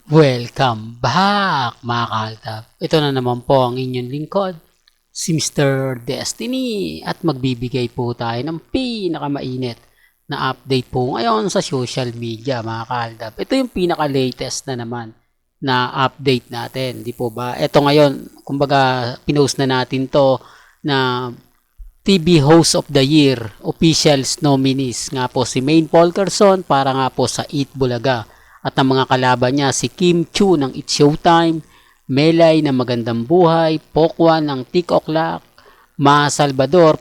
Welcome back mga kaltab. Ito na naman po ang inyong lingkod, si Mr. Destiny at magbibigay po tayo ng pinakamainit na update po ngayon sa social media mga kaltab. Ito yung pinaka-latest na naman na update natin, di po ba? Ito ngayon, kumbaga pinost na natin to na TV Host of the Year, officials nominees nga po si Maine Polkerson para nga po sa Eat Bulaga. At ang mga kalaban niya si Kim Chu ng It's Showtime, Melay ng Magandang Buhay, Pokwan ng Tik O'Clock, Ma Salvador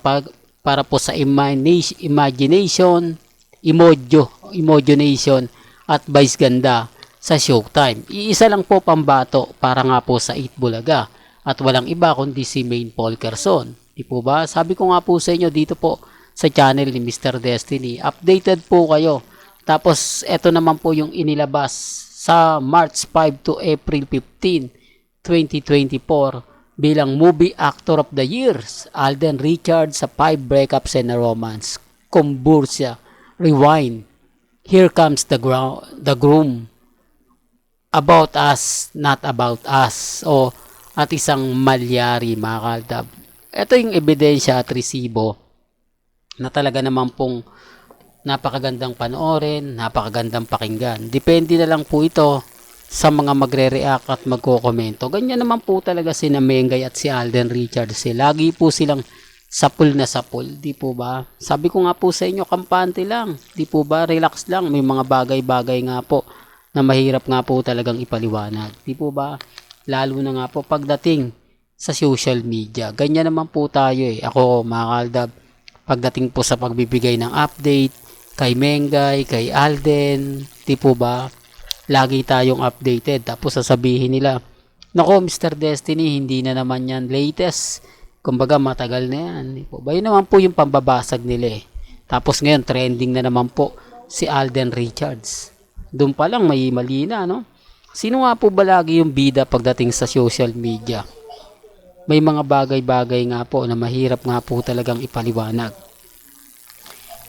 para po sa Imagination, Imagination at Vice Ganda sa Showtime. Iisa lang po pambato para nga po sa Eat Bulaga at walang iba kundi si Maine Polkerson. Di po ba? Sabi ko nga po sa inyo dito po sa channel ni Mr. Destiny. Updated po kayo. Tapos, ito naman po yung inilabas sa March 5 to April 15, 2024 bilang Movie Actor of the Year, Alden Richards sa 5 Breakups and a Romance, Kumbursia, Rewind, Here Comes the Groom, About Us, Not About Us, o at isang Malyari mga kaldab. Ito yung ebidensya at resibo na talaga naman pong napakagandang panoorin, napakagandang pakinggan. Depende na lang po ito sa mga magre-react at magko-komento. Ganyan naman po talaga si Mengay at si Alden Richards. Lagi po silang sapul na sapul. Di po ba? Sabi ko nga po sa inyo, kampante lang. Di po ba? Relax lang. May mga bagay-bagay nga po na mahirap nga po talagang ipaliwanag. Di po ba? Lalo na nga po pagdating sa social media. Ganyan naman po tayo eh. Ako, mga kaldab, pagdating po sa pagbibigay ng update, kay Mengay, kay Alden, di po ba? Lagi tayong updated. Tapos sasabihin nila, nako Mr. Destiny, hindi na naman yan latest. Kumbaga matagal na yan. Di po ba? Yun naman po yung pambabasag nila eh. Tapos ngayon, trending na naman po si Alden Richards. Doon pa lang may mali na, no? Sino nga po ba lagi yung bida pagdating sa social media? May mga bagay-bagay nga po na mahirap nga po talagang ipaliwanag.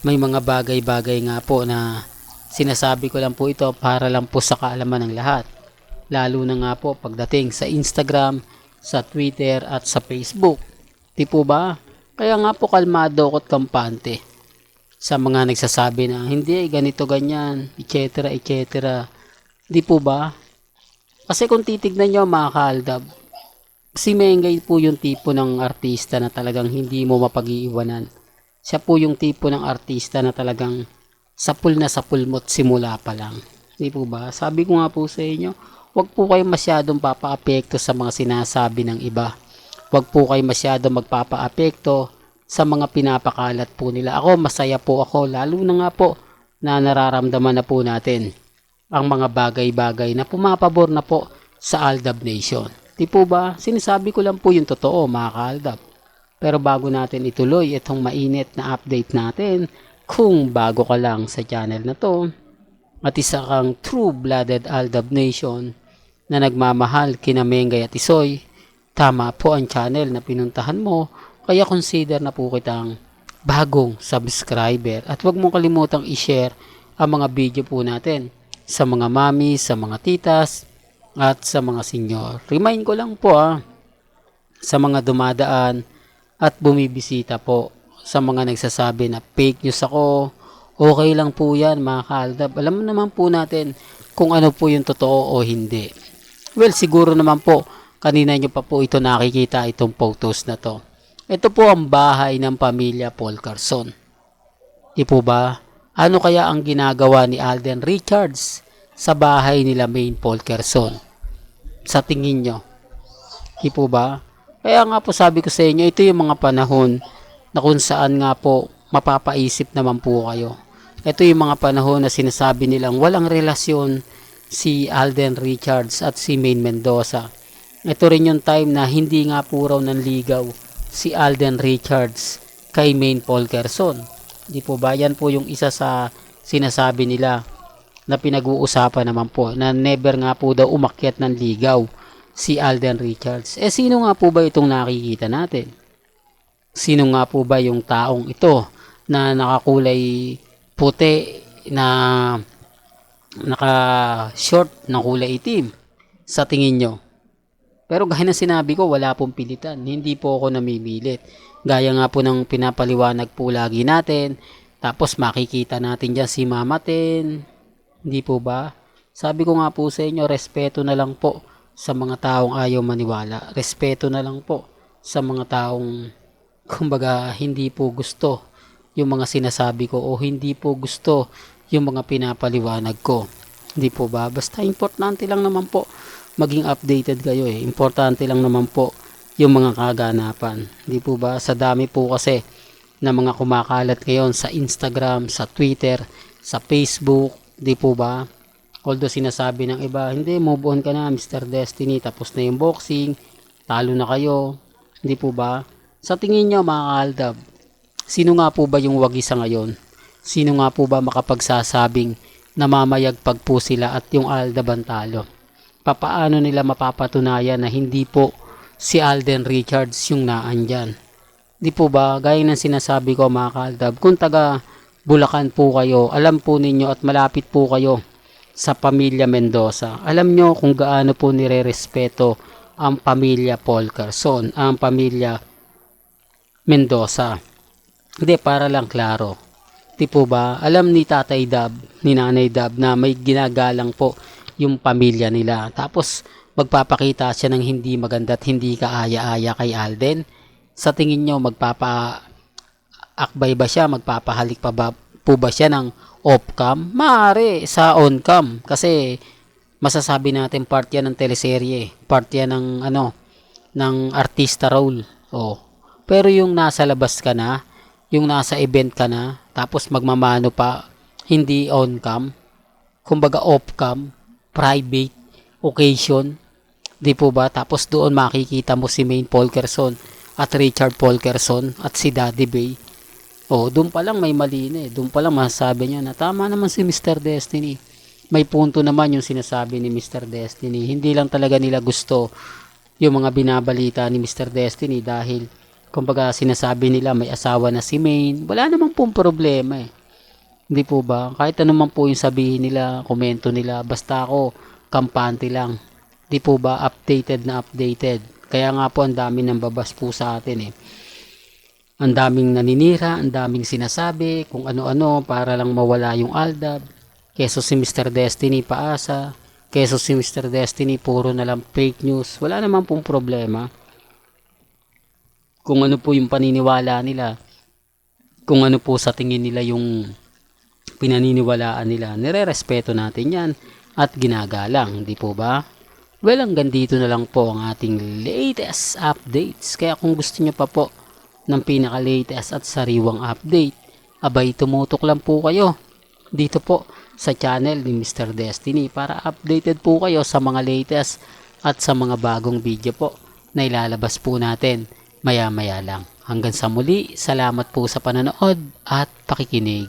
May mga bagay-bagay nga po na sinasabi ko lang po ito para lang po sa kaalaman ng lahat. Lalo na nga po pagdating sa Instagram, sa Twitter at sa Facebook. Di po ba? Kaya nga po kalmado at kampante sa mga nagsasabi na hindi ganito ganyan, etc. etc. Di po ba? Kasi kung titignan nyo mga kaaldab, si Mengay po yung tipo ng artista na talagang hindi mo mapag-iiwanan. Siya po yung tipo ng artista na talagang sapul na sapul mo't simula pa lang. Di po ba? Sabi ko nga po sa inyo, wag po kayo masyadong papaapekto sa mga sinasabi ng iba. Wag po kayo masyadong magpapaapekto sa mga pinapakalat po nila. Ako, masaya po ako, lalo na nga po na nararamdaman na po natin ang mga bagay-bagay na pumapabor na po sa Aldab Nation. Di po ba? Sinasabi ko lang po yung totoo mga kaaldab. Pero bago natin ituloy itong mainit na update natin, kung bago ka lang sa channel na to at isa kang true-blooded Aldab Nation na nagmamahal kina Mengay at Isoy, tama po ang channel na pinuntahan mo, kaya consider na po kitang bagong subscriber at huwag mong kalimutang i-share ang mga video po natin sa mga mami, sa mga titas at sa mga senior. Remind ko lang po sa mga dumadaan at bumibisita po, sa mga nagsasabi na fake news ako, okay lang po yan mga kaaldab. Alam naman po natin kung ano po yung totoo o hindi. Well, siguro naman po, kanina nyo pa po ito nakikita itong photos na to. Ito po ang bahay ng pamilya Polkerson. Di po ba? Ano kaya ang ginagawa ni Alden Richards sa bahay nila Maine Polkerson? Sa tingin nyo? Di po ba? Kaya nga po sabi ko sa inyo, ito yung mga panahon na kung saan nga po mapapaisip naman po kayo. Ito yung mga panahon na sinasabi nilang walang relasyon si Alden Richards at si Maine Mendoza. Ito rin yung time na hindi nga po raw nanligaw si Alden Richards kay Maine Polkerson. Di po ba? Yan po yung isa sa sinasabi nila na pinag-uusapan naman po na never nga po daw umakyat ng ligaw si Alden Richards. Sino nga po ba itong nakikita natin? Sino nga po ba yung taong ito na nakakulay puti na naka-short ng kulay itim sa tingin nyo? Pero gaya ng sinabi ko, wala pong pilitan. Hindi po ako namimilit. Gaya nga po ng pinapaliwanag po lagi natin. Tapos makikita natin dyan si Mama Ten. Hindi po ba? Sabi ko nga po sa inyo, respeto na lang po sa mga taong ayaw maniwala. Respeto na lang po sa mga taong kumbaga hindi po gusto yung mga sinasabi ko o hindi po gusto yung mga pinapaliwanag ko. Hindi po ba? Basta importante lang naman po maging updated kayo eh. Importante lang naman po yung mga kaganapan. Hindi po ba? Sa dami po kasi na mga kumakalat ngayon sa Instagram, sa Twitter, sa Facebook. Hindi po ba? Although sinasabi ng iba, hindi, move on ka na Mr. Destiny, tapos na yung boxing, talo na kayo. Hindi po ba? Sa tingin nyo mga kaaldab, sino nga po ba yung wagi sa ngayon? Sino nga po ba makapagsasabing namamayagpag po sila at yung Aldab ang talo? Papaano nila mapapatunayan na hindi po si Alden Richards yung naandyan? Di po ba, gaya ng sinasabi ko mga kaaldab, kung taga Bulacan po kayo, alam po ninyo at malapit po kayo sa pamilya Mendoza. Alam nyo kung gaano po nire-respeto ang pamilya Paul Carson, ang pamilya Mendoza. Hindi, para lang klaro. Di po ba, alam ni Tatay Dab, ni Nanay Dab na may ginagalang po yung pamilya nila. Tapos magpapakita siya ng hindi maganda at hindi kaaya-aya kay Alden. Sa tingin nyo magpapaakbay ba siya, magpapahalik pa ba po ba siya ng off-cam? Maaari sa on-cam kasi masasabi natin part yan ng teleserye, part yan ng ng artista role. Oh. Pero yung nasa labas ka na, yung nasa event ka na, tapos magmamano pa, hindi on-cam, kumbaga off-cam, private occasion, di po ba? Tapos doon makikita mo si Maine Polkerson at Richard Polkerson at si Daddy Bay. Oh, doon pa lang may mali na eh. Doon pa lang masasabi niya na tama naman si Mr. Destiny. May punto naman yung sinasabi ni Mr. Destiny. Hindi lang talaga nila gusto yung mga binabalita ni Mr. Destiny dahil kumbaga sinasabi nila may asawa na si Maine. Wala namang pong problema eh. Hindi po ba? Kahit ano man po yung sabihin nila, komento nila, basta ako, kampante lang. Hindi po ba? Updated na updated. Kaya nga po ang dami ng babas po sa atin eh. Ang daming naninira, ang daming sinasabi, kung ano-ano para lang mawala yung Aldab. Keso si Mr. Destiny paasa. Keso si Mr. Destiny puro na lang fake news. Wala naman pong problema. Kung ano po yung paniniwala nila, kung ano po sa tingin nila yung pinaniniwalaan nila, nire-respeto natin yan at ginagalang, di po ba? Well, hanggang dito na lang po ang ating latest updates. Kaya kung gusto nyo pa po ng pinaka-latest at sariwang update, abay tumutok lang po kayo dito po sa channel ni Mr. Destiny para updated po kayo sa mga latest at sa mga bagong video po na ilalabas po natin maya-maya lang. Hanggang sa muli, salamat po sa panonood at pakikinig.